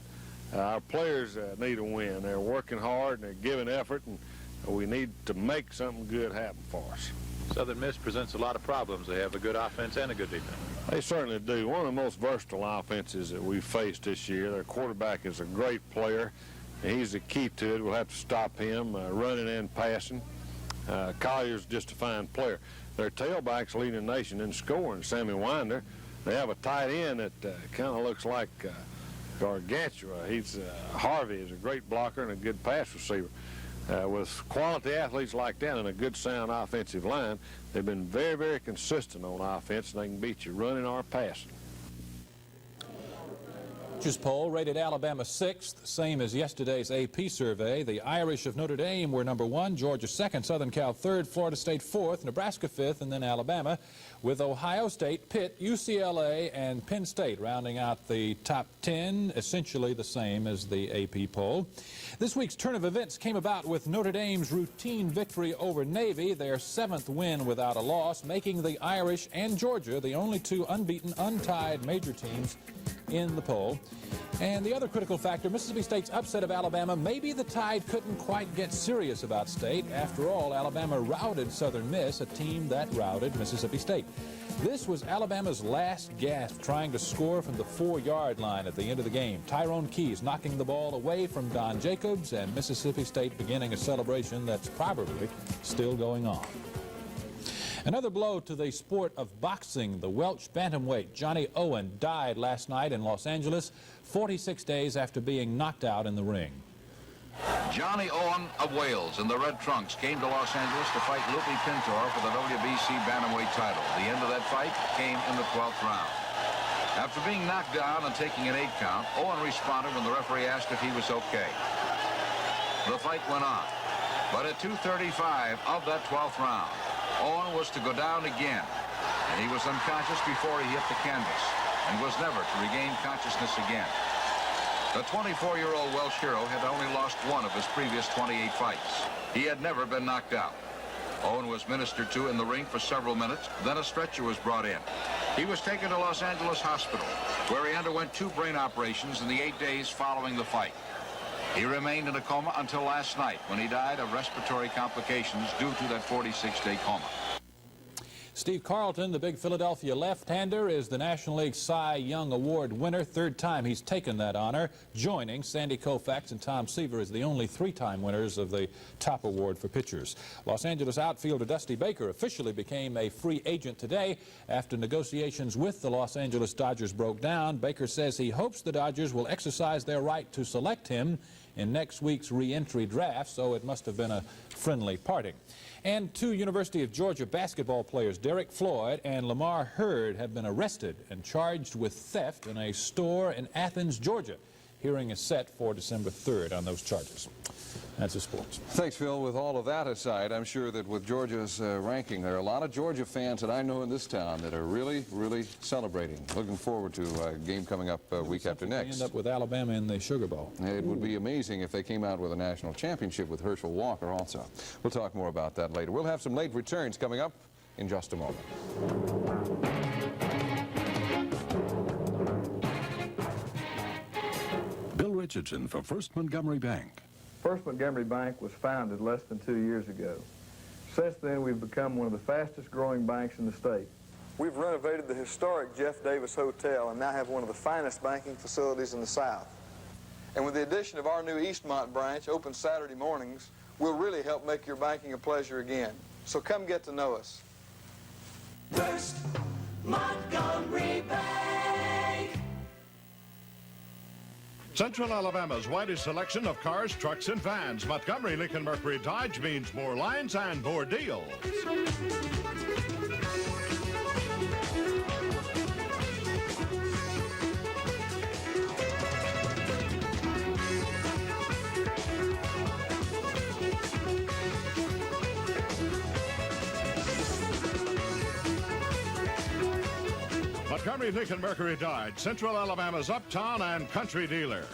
our players need a win. They're working hard and they're giving effort, and we need to make something good happen for us. Southern Miss presents a lot of problems. They have a good offense and a good defense. They certainly do. One of the most versatile offenses that we've faced this year. Their quarterback is a great player. He's the key to it. We'll have to stop him running and passing. Collier's just a fine player. Their tailback's leading the nation in scoring, Sammy Winder. They have a tight end that kind of looks like Gargantua. Harvey is a great blocker and a good pass receiver. With quality athletes like that and a good sound offensive line, they've been very, very consistent on offense, and they can beat you running or passing. Coaches poll rated Alabama 6th, same as yesterday's AP survey. The Irish of Notre Dame were number 1, Georgia 2nd, Southern Cal 3rd, Florida State 4th, Nebraska 5th, and then Alabama, with Ohio State, Pitt, UCLA, and Penn State rounding out the top 10, essentially the same as the AP poll. This week's turn of events came about with Notre Dame's routine victory over Navy, their 7th win without a loss, making the Irish and Georgia the only 2 unbeaten, untied major teams in the poll. And the other critical factor, Mississippi State's upset of Alabama. Maybe the Tide couldn't quite get serious about State. After all, Alabama routed Southern Miss, a team that routed Mississippi State. This was Alabama's last gasp, trying to score from the 4-yard line at the end of the game. Tyrone Keys knocking the ball away from Don Jacobs, and Mississippi State beginning a celebration that's probably still going on. Another blow to the sport of boxing. The Welch bantamweight Johnny Owen died last night in Los Angeles, 46 days after being knocked out in the ring. Johnny Owen of Wales in the red trunks came to Los Angeles to fight Lupe Pintor for the WBC bantamweight title. The end of that fight came in the 12th round. After being knocked down and taking an 8 count, Owen responded when the referee asked if he was okay. The fight went on, but at 2:35 of that 12th round, Owen was to go down again, and he was unconscious before he hit the canvas and was never to regain consciousness again. The 24-year-old Welsh hero had only lost 1 of his previous 28 fights. He had never been knocked out. Owen was ministered to in the ring for several minutes, then a stretcher was brought in. He was taken to Los Angeles Hospital, where he underwent 2 brain operations in the 8 days following the fight. He remained in a coma until last night, when he died of respiratory complications due to that 46-day coma. Steve Carlton, the big Philadelphia left-hander, is the National League Cy Young Award winner. 3rd time he's taken that honor, joining Sandy Koufax and Tom Seaver as the only 3-time winners of the top award for pitchers. Los Angeles outfielder Dusty Baker officially became a free agent today after negotiations with the Los Angeles Dodgers broke down. Baker says he hopes the Dodgers will exercise their right to select him in next week's re-entry draft, so it must have been a friendly parting. And 2 University of Georgia basketball players, Derek Floyd and Lamar Hurd, have been arrested and charged with theft in a store in Athens, Georgia. Hearing is set for December 3rd on those charges. That's the sports. Thanks, Phil. With all of that aside, I'm sure that with Georgia's ranking, there are a lot of Georgia fans that I know in this town that are really, really celebrating. Looking forward to a game coming up week after next. End up with Alabama in the Sugar Bowl. It would be amazing if they came out with a national championship with Herschel Walker also. We'll talk more about that later. We'll have some late returns coming up in just a moment. Bill Richardson for First Montgomery Bank. First Montgomery Bank was founded less than 2 years ago. Since then, we've become one of the fastest growing banks in the state. We've renovated the historic Jeff Davis Hotel and now have one of the finest banking facilities in the South. And with the addition of our new Eastmont branch, open Saturday mornings, we'll really help make your banking a pleasure again. So come get to know us. First Montgomery Bank. Central Alabama's widest selection of cars, trucks, and vans. Montgomery Lincoln Mercury Dodge means more lines and more deals. Montgomery Lincoln Mercury Dodge, Central Alabama's uptown and country dealer.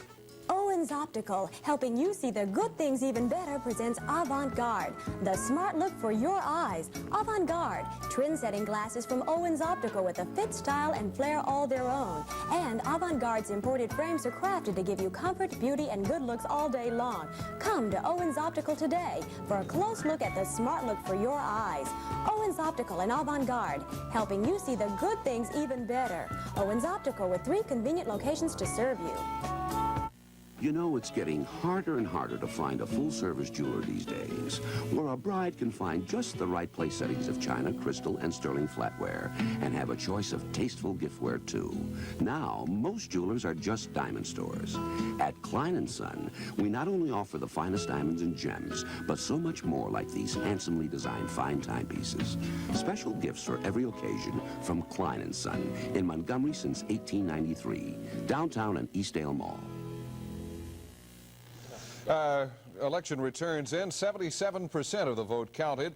Owens Optical, helping you see the good things even better, presents Avant-Garde, the smart look for your eyes. Avant-Garde, trend-setting glasses from Owens Optical with a fit, style, and flair all their own. And Avant-Garde's imported frames are crafted to give you comfort, beauty, and good looks all day long. Come to Owens Optical today for a close look at the smart look for your eyes. Owens Optical and Avant-Garde, helping you see the good things even better. Owens Optical with 3 convenient locations to serve you. You know, it's getting harder and harder to find a full-service jeweler these days, where a bride can find just the right place settings of china, crystal, and sterling flatware, and have a choice of tasteful giftware, too. Now, most jewelers are just diamond stores. At Klein & Son, we not only offer the finest diamonds and gems, but so much more, like these handsomely designed fine timepieces. Special gifts for every occasion from Klein & Son, in Montgomery since 1893, downtown and Eastdale Mall. Election returns in. 77% of the vote counted.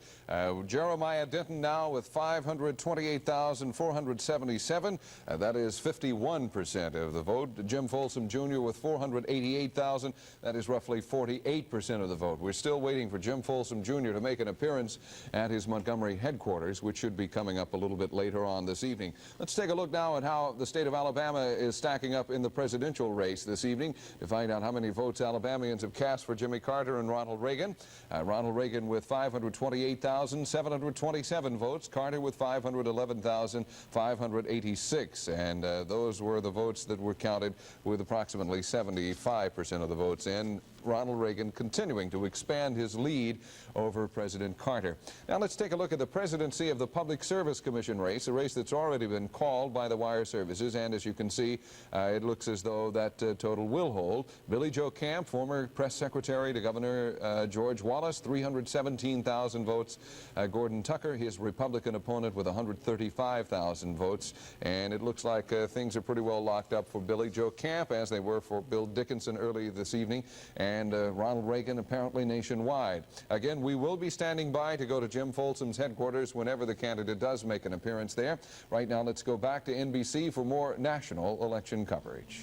Jeremiah Denton now with 528,477. That is 51% of the vote. Jim Folsom Jr. with 488,000. That is roughly 48% of the vote. We're still waiting for Jim Folsom Jr. to make an appearance at his Montgomery headquarters, which should be coming up a little bit later on this evening. Let's take a look now at how the state of Alabama is stacking up in the presidential race this evening to find out how many votes Alabamians have cast for Jimmy Carter and Ronald Reagan. Ronald Reagan with 528,727 votes. Carter with 511,586. And those were the votes that were counted, with approximately 75% of the votes in. Ronald Reagan continuing to expand his lead over President Carter. Now let's take a look at the presidency of the Public Service Commission race, a race that's already been called by the wire services, and as you can see, it looks as though that total will hold. Billy Joe Camp, former press secretary to Governor George Wallace, 317,000 votes. Gordon Tucker, his Republican opponent, with 135,000 votes, and it looks like things are pretty well locked up for Billy Joe Camp, as they were for Bill Dickinson early this evening, and Ronald Reagan apparently nationwide. Again, we will be standing by to go to Jim Folsom's headquarters whenever the candidate does make an appearance there. Right now, let's go back to NBC for more national election coverage.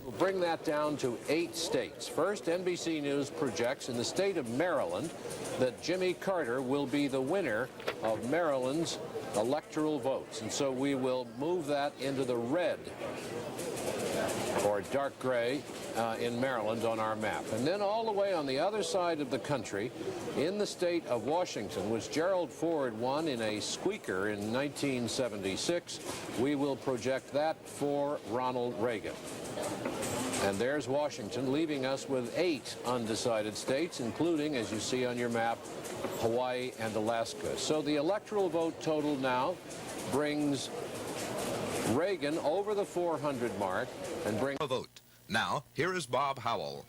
We'll bring that down to 8 states. First, NBC News projects in the state of Maryland that Jimmy Carter will be the winner of Maryland's electoral votes. And so we will move that into the red or dark gray in Maryland on our map. And then all the way on the other side of the country, in the state of Washington, which Gerald Ford won in a squeaker in 1976, we will project that for Ronald Reagan. And there's Washington, leaving us with 8 undecided states, including, as you see on your map, Hawaii and Alaska. So the electoral vote total now brings Reagan over the 400 mark and bring a vote. Now, here is Bob Howell.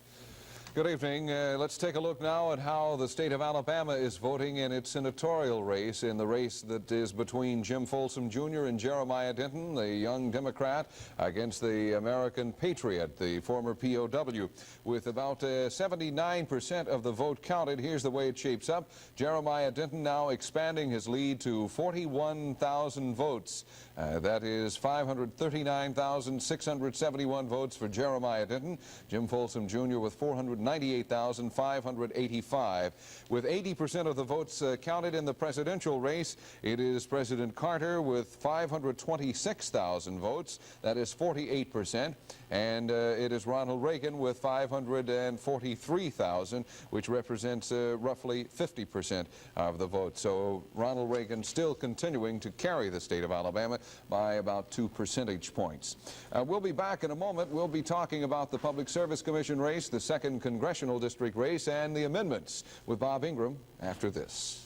Good evening. Let's take a look now at how the state of Alabama is voting in its senatorial race, in the race that is between Jim Folsom Jr. and Jeremiah Denton, the young Democrat, against the American Patriot, the former POW. With about 79% of the vote counted, here's the way it shapes up. Jeremiah Denton now expanding his lead to 41,000 votes. That is 539,671 votes for Jeremiah Denton. Jim Folsom Jr. with 498,585. With 80% of the votes counted in the presidential race, it is President Carter with 526,000 votes. That is 48%. And it is Ronald Reagan with 543,000, which represents roughly 50% of the vote. So Ronald Reagan still continuing to carry the state of Alabama by about 2 percentage points. We'll be back in a moment. We'll be talking about the Public Service Commission race, the 2nd Congressional District race, and the amendments with Bob Ingram after this.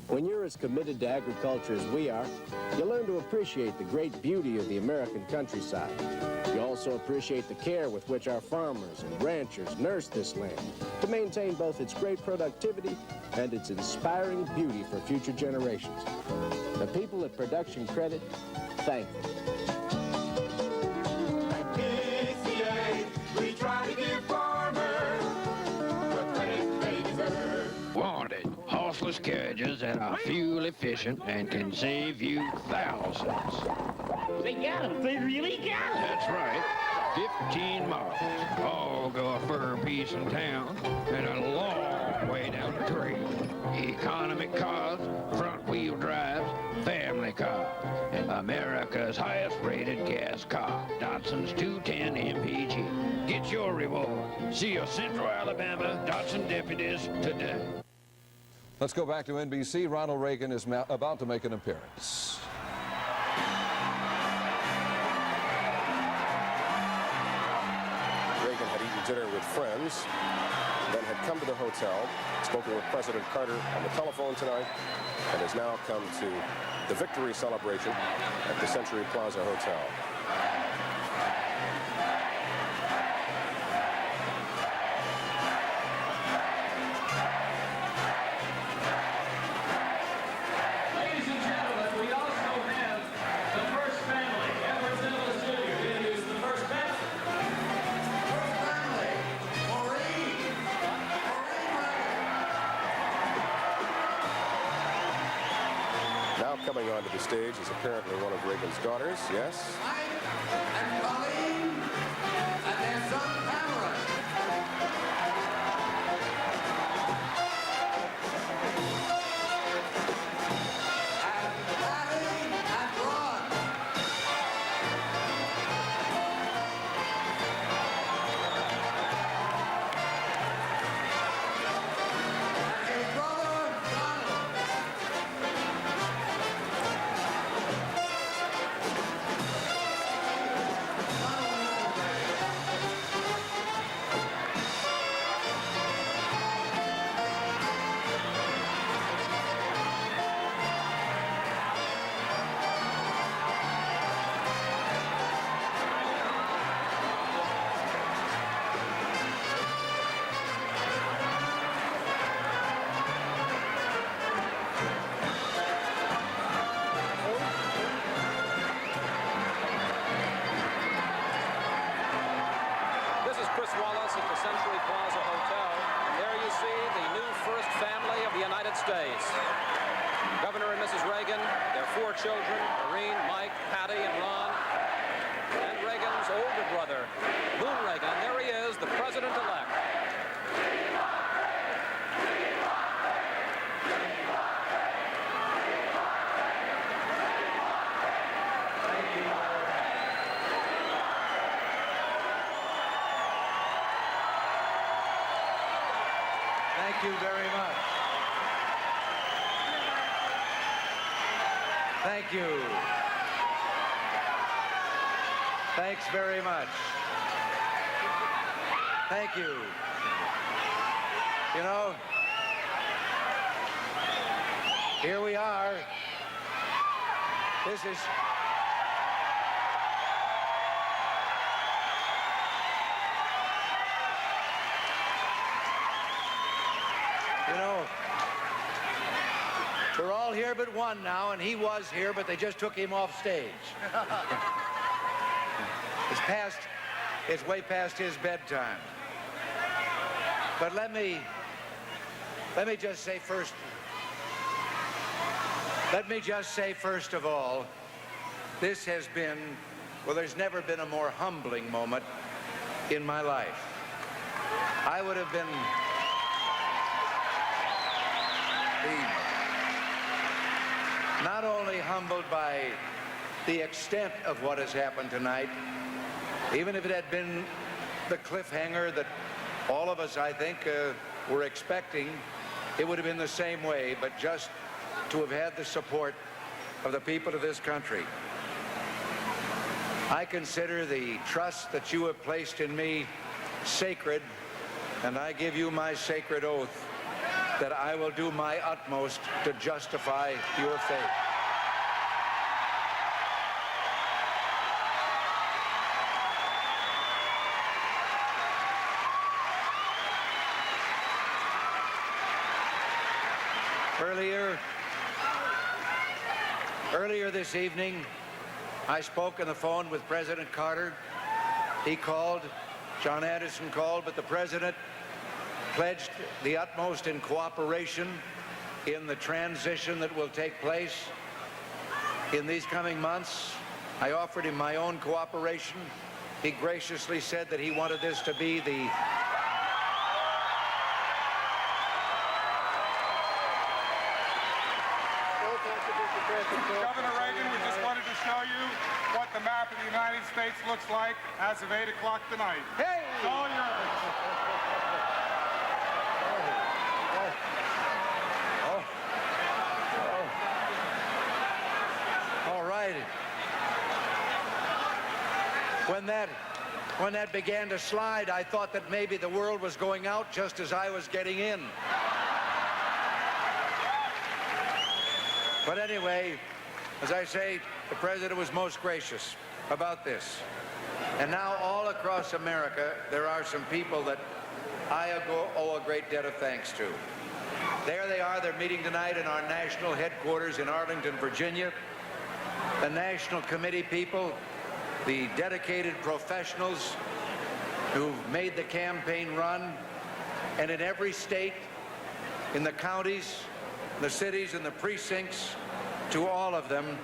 When you're as committed to agriculture as we are, you learn to appreciate the great beauty of the American countryside. You also appreciate the care with which our farmers and ranchers nurse this land to maintain both its great productivity and its inspiring beauty for future generations. The people at Production Credit thank them. At PCA, we try to give farmers the credit they deserve. Wanted horseless carriages that are fuel efficient and can save you thousands. They got them. They really got them. That's right. 15 miles. All go for a piece in town and a long way down the trail. Economy cars, front-wheel drives, family cars, and America's highest-rated gas car, Dotson's 210 MPG. Get your reward. See your Central Alabama Dotson deputies today. Let's go back to NBC. Ronald Reagan is about to make an appearance. Reagan had eaten dinner with friends, then had come to the hotel, spoken with President Carter on the telephone tonight, and has now come to the victory celebration at the Century Plaza Hotel. Ladies and gentlemen, we also have the first family. Edward Nicholas Jr. introduced the first family. First family, Maureen. Now coming onto the stage is apparently one of Reagan's daughters, yes? And Colleen and their son Cameron. And Patty and Ron. And his brother Donald. This is Chris Wallace at the Century Plaza Hotel. There you see the new first family of the United States. Governor and Mrs. Reagan, their 4 children, Maureen, Mike, Patty, and Ron, and Reagan's older brother, Boone Reagan. And there he is, the president-elect. Thank you very much. Thank you. Thanks very much. Thank you. You know, here we are. This is... You know, we're all here but one now, and he was here, but they just took him off stage. It's way past his bedtime. But let me just say first of all, this has been, well, there's never been a more humbling moment in my life. I would have been not only humbled by the extent of what has happened tonight, even if it had been the cliffhanger that all of us, I think, were expecting, it would have been the same way, but just to have had the support of the people of this country. I consider the trust that you have placed in me sacred, and I give you my sacred oath that I will do my utmost to justify your faith. Earlier this evening, I spoke on the phone with President Carter. He called, John Anderson called, but the President pledged the utmost in cooperation in the transition that will take place in these coming months. I offered him my own cooperation He graciously said that he wanted this to be the Governor Reagan, we just wanted to show you what the map of the United States looks like as of 8 o'clock tonight. Hey! It's all yours. All right. When that began to slide, I thought that maybe the world was going out just as I was getting in. But anyway, as I say, the president was most gracious about this. And now all across America, there are some people that I owe a great debt of thanks to. There they are. They're meeting tonight in our national headquarters in Arlington, Virginia. The National Committee people, the dedicated professionals who've made the campaign run, and in every state, in the counties, the cities, and the precincts, to all of them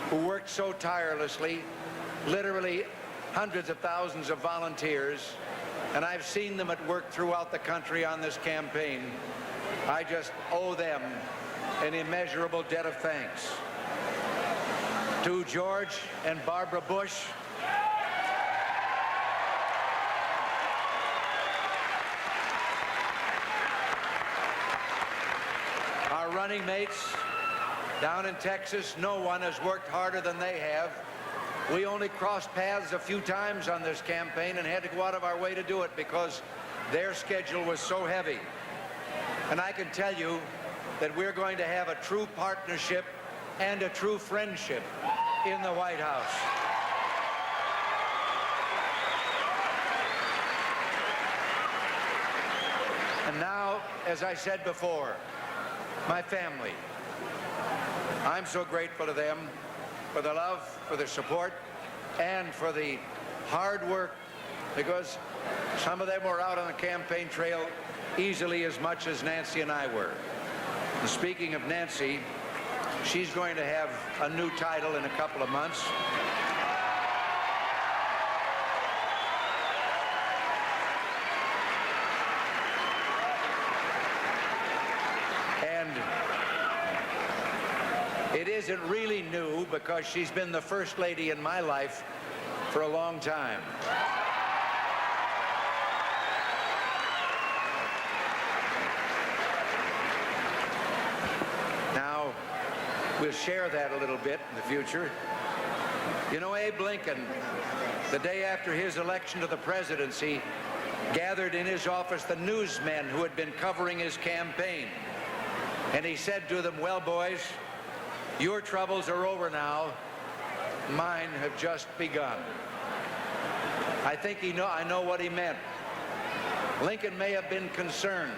who worked so tirelessly, literally hundreds of thousands of volunteers, and I've seen them at work throughout the country on this campaign. I just owe them an immeasurable debt of thanks. To George and Barbara Bush, our running mates down in Texas, no one has worked harder than they have. We only crossed paths a few times on this campaign and had to go out of our way to do it because their schedule was so heavy. And I can tell you that we're going to have a true partnership and a true friendship in the White House. And now, as I said before, my family. I'm so grateful to them for the love, for the support, and for the hard work, because some of them were out on the campaign trail easily as much as Nancy and I were. And speaking of Nancy, she's going to have a new title in a couple of months. And it isn't really new because she's been the first lady in my life for a long time. Now, we'll share that a little bit in the future. You know, Abe Lincoln, the day after his election to the presidency, gathered in his office the newsmen who had been covering his campaign. And he said to them, "Well, boys, your troubles are over now. Mine have just begun." I think I know what he meant. Lincoln may have been concerned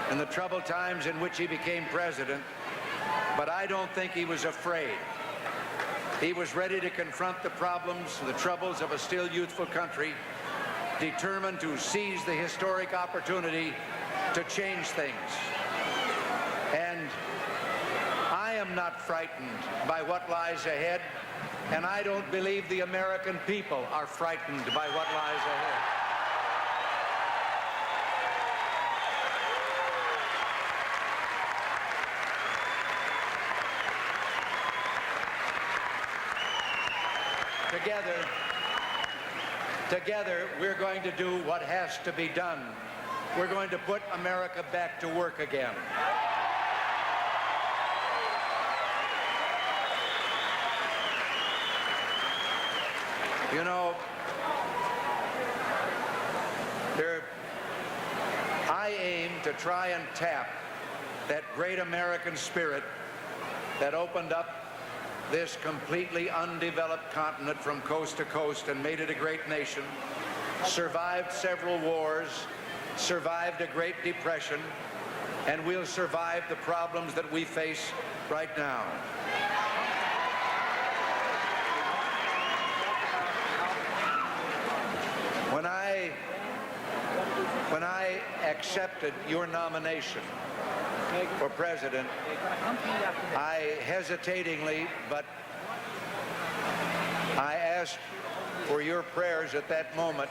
in the troubled times in which he became president, but I don't think he was afraid. He was ready to confront the problems, the troubles of a still youthful country, determined to seize the historic opportunity to change things. And I am not frightened by what lies ahead, and I don't believe the American people are frightened by what lies ahead. Together, we're going to do what has to be done. We're going to put America back to work again. You know, I aim to try and tap that great American spirit that opened up this completely undeveloped continent from coast to coast and made it a great nation, survived several wars, survived a Great Depression, and we'll survive the problems that we face right now. When I accepted your nomination for president, I hesitatingly, but I asked for your prayers at that moment.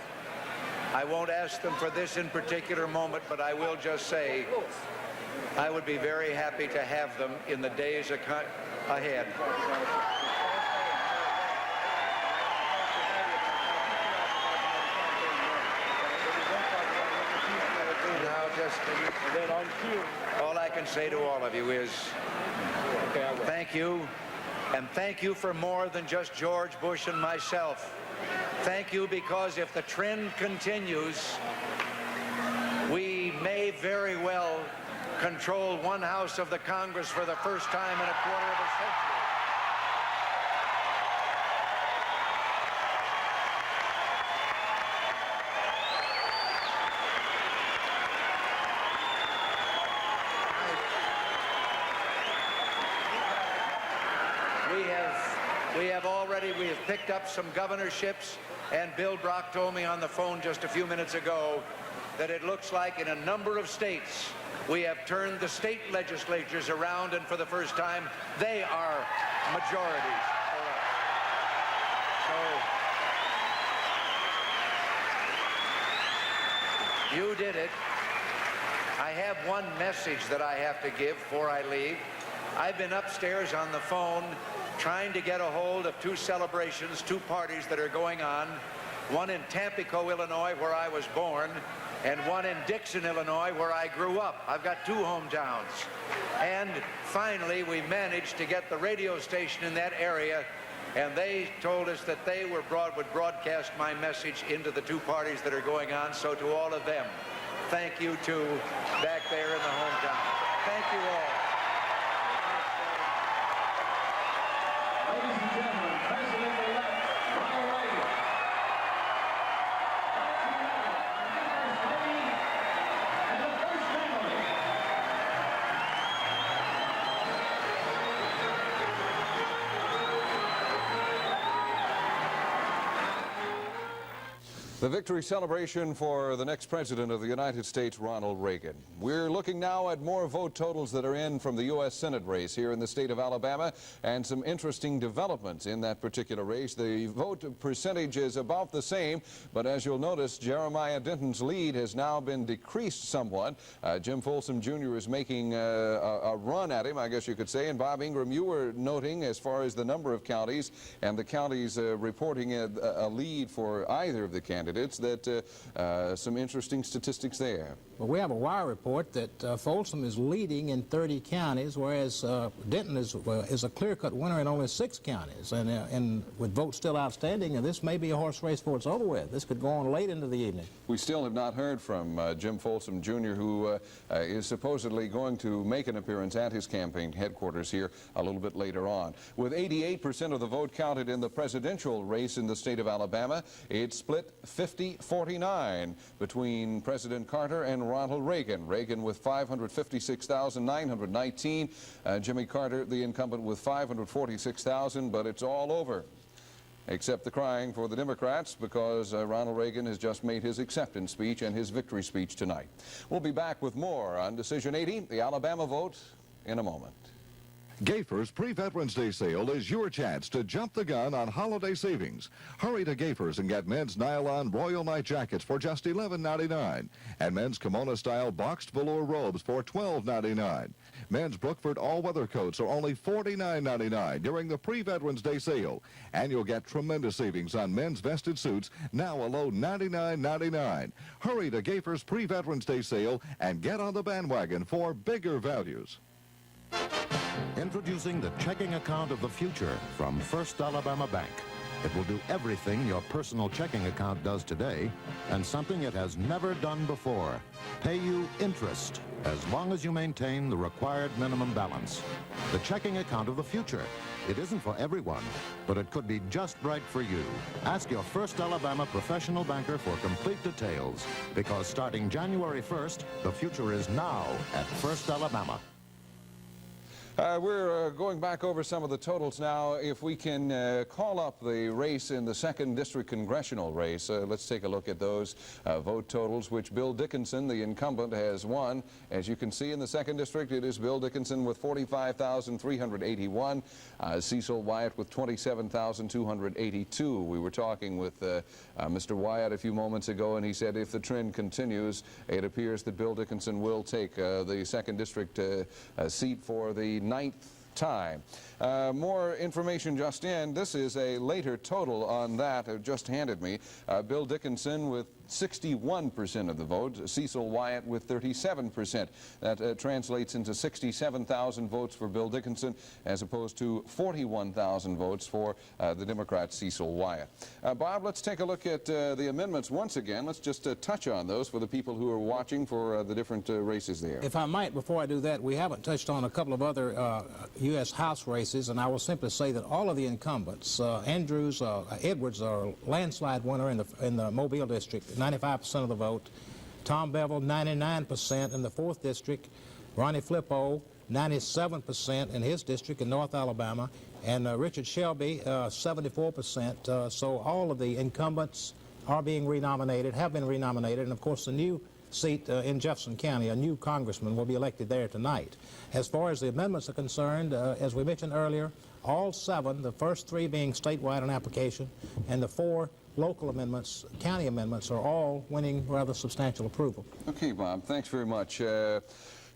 I won't ask them for this in particular moment, but I will just say I would be very happy to have them in the days ahead. All I can say to all of you is thank you, and thank you for more than just George Bush and myself. Thank you because if the trend continues, we may very well control one house of the Congress for the first time in a quarter of a century. We have picked up some governorships, and Bill Brock told me on the phone just a few minutes ago that it looks like in a number of states we have turned the state legislatures around, and for the first time they are majorities for us. So you did it. I have one message that I have to give before I leave. I've been upstairs on the phone trying to get a hold of two celebrations, two parties that are going on, one in Tampico, Illinois, where I was born, and one in Dixon, Illinois, where I grew up. I've got two hometowns. And finally, we managed to get the radio station in that area, and they told us that they would broadcast my message into the two parties that are going on. So to all of them, thank you too, back there in the hometown. Thank you all. Ladies and gentlemen, President-elect Ronald Reagan. And the first family. The victory celebration for the next President of the United States, Ronald Reagan. We're looking now at more vote totals that are in from the U.S. Senate race here in the state of Alabama, and some interesting developments in that particular race. The vote percentage is about the same, but as you'll notice, Jeremiah Denton's lead has now been decreased somewhat. Jim Folsom Jr. is making a run at him, I guess you could say. And Bob Ingram, you were noting as far as the number of counties and the counties reporting a lead for either of the candidates, that some interesting statistics there. Well, we have a wire report that Folsom is leading in 30 counties, whereas Denton is a clear-cut winner in only 6 counties. And with votes still outstanding, and this may be a horse race before it's over with. This could go on late into the evening. We still have not heard from Jim Folsom Jr., who is supposedly going to make an appearance at his campaign headquarters here a little bit later on. With 88% of the vote counted in the presidential race in the state of Alabama, it's split 50-49 between President Carter and Ronald Reagan. Reagan with 556,919. Jimmy Carter, the incumbent, with 546,000, but it's all over. Except the crying for the Democrats, because Ronald Reagan has just made his acceptance speech and his victory speech tonight. We'll be back with more on Decision 80, the Alabama vote, in a moment. Gaffer's Pre-Veterans Day sale is your chance to jump the gun on holiday savings. Hurry to Gaffer's and get men's nylon Royal Night jackets for just $11.99 and men's kimono-style boxed velour robes for $12.99. Men's Brookford all-weather coats are only $49.99 during the Pre-Veterans Day sale. And you'll get tremendous savings on men's vested suits, now a low $99.99. Hurry to Gaffer's Pre-Veterans Day sale and get on the bandwagon for bigger values. Introducing the checking account of the future from First Alabama Bank. It will do everything your personal checking account does today, and something it has never done before. Pay you interest as long as you maintain the required minimum balance. The checking account of the future. It isn't for everyone, but it could be just right for you. Ask your First Alabama professional banker for complete details, because starting January 1st, the future is now at First Alabama. We're going back over some of the totals now. If we can call up the race in the 2nd District congressional race, let's take a look at those vote totals, which Bill Dickinson, the incumbent, has won. As you can see in the 2nd District, it is Bill Dickinson with 45,381, Cecil Wyatt with 27,282. We were talking with Mr. Wyatt a few moments ago, and he said if the trend continues, it appears that Bill Dickinson will take the 2nd District seat for the 9th time. More information just in. This is a later total on that just handed me. Bill Dickinson with 61% of the vote, Cecil Wyatt with 37%. That translates into 67,000 votes for Bill Dickinson as opposed to 41,000 votes for the Democrat Cecil Wyatt. Bob, let's take a look at the amendments once again. Let's just touch on those for the people who are watching for the different races there. If I might, before I do that, we haven't touched on a couple of other U.S. House races, and I will simply say that all of the incumbents, Edwards are landslide winner in the Mobile district, 95% of the vote. Tom Bevel, 99% in the 4th district. Ronnie Flippo, 97% in his district in North Alabama. And Richard Shelby, 74%. So all of the incumbents are being renominated, have been renominated, and of course the new seat in Jefferson County, a new congressman will be elected there tonight. As far as the amendments are concerned, as we mentioned earlier, all 7, the first 3 being statewide on application, and the 4 local amendments, county amendments, are all winning rather substantial approval. Okay, Bob, thanks very much.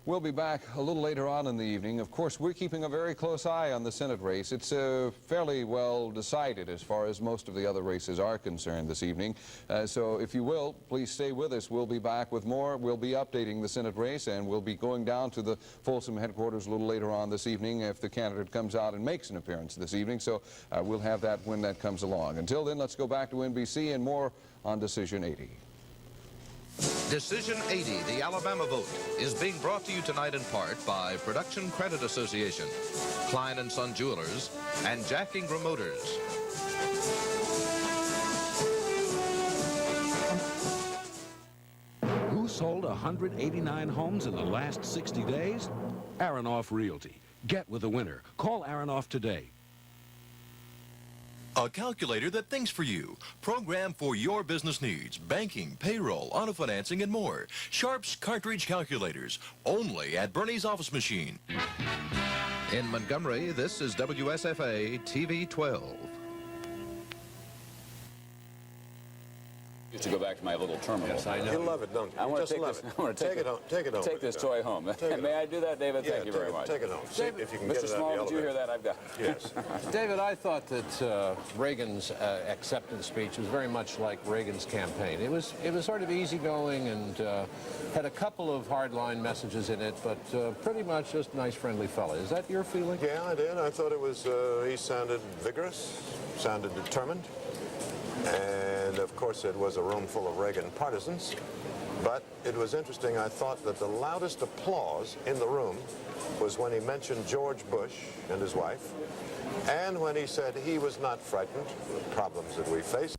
We'll be back a little later on in the evening. Of course, we're keeping a very close eye on the Senate race. It's fairly well decided as far as most of the other races are concerned this evening. So if you will, please stay with us. We'll be back with more. We'll be updating the Senate race, and we'll be going down to the Folsom headquarters a little later on this evening if the candidate comes out and makes an appearance this evening. So we'll have that when that comes along. Until then, let's go back to NBC and more on Decision 80. Decision 80, the Alabama vote, is being brought to you tonight in part by Production Credit Association, Klein & Son Jewelers, and Jack Ingram Motors. Who sold 189 homes in the last 60 days? Aronoff Realty. Get with the winner. Call Aronoff today. A calculator that thinks for you. Programmed for your business needs. Banking, payroll, auto financing, and more. Sharp's cartridge calculators. Only at Bernie's Office Machine. In Montgomery, this is WSFA TV 12. To go back to my little terminal. Yes, I know. You love it, don't you? I want to just take love this. it. I want to take it home. Take it home. Take this toy home. May I do that, David? Yeah, Thank you very much. Take it home. See if you can get Mr. it Small, out of the did you hear that? I've got it. Yes. David, I thought that Reagan's acceptance speech was very much like Reagan's campaign. It was sort of easygoing and had a couple of hardline messages in it, but pretty much just a nice, friendly fella. Is that your feeling? Yeah, I did. I thought it was, he sounded vigorous, sounded determined. And, of course, it was a room full of Reagan partisans. But it was interesting. I thought that the loudest applause in the room was when he mentioned George Bush and his wife, and when he said he was not frightened of the problems that we face.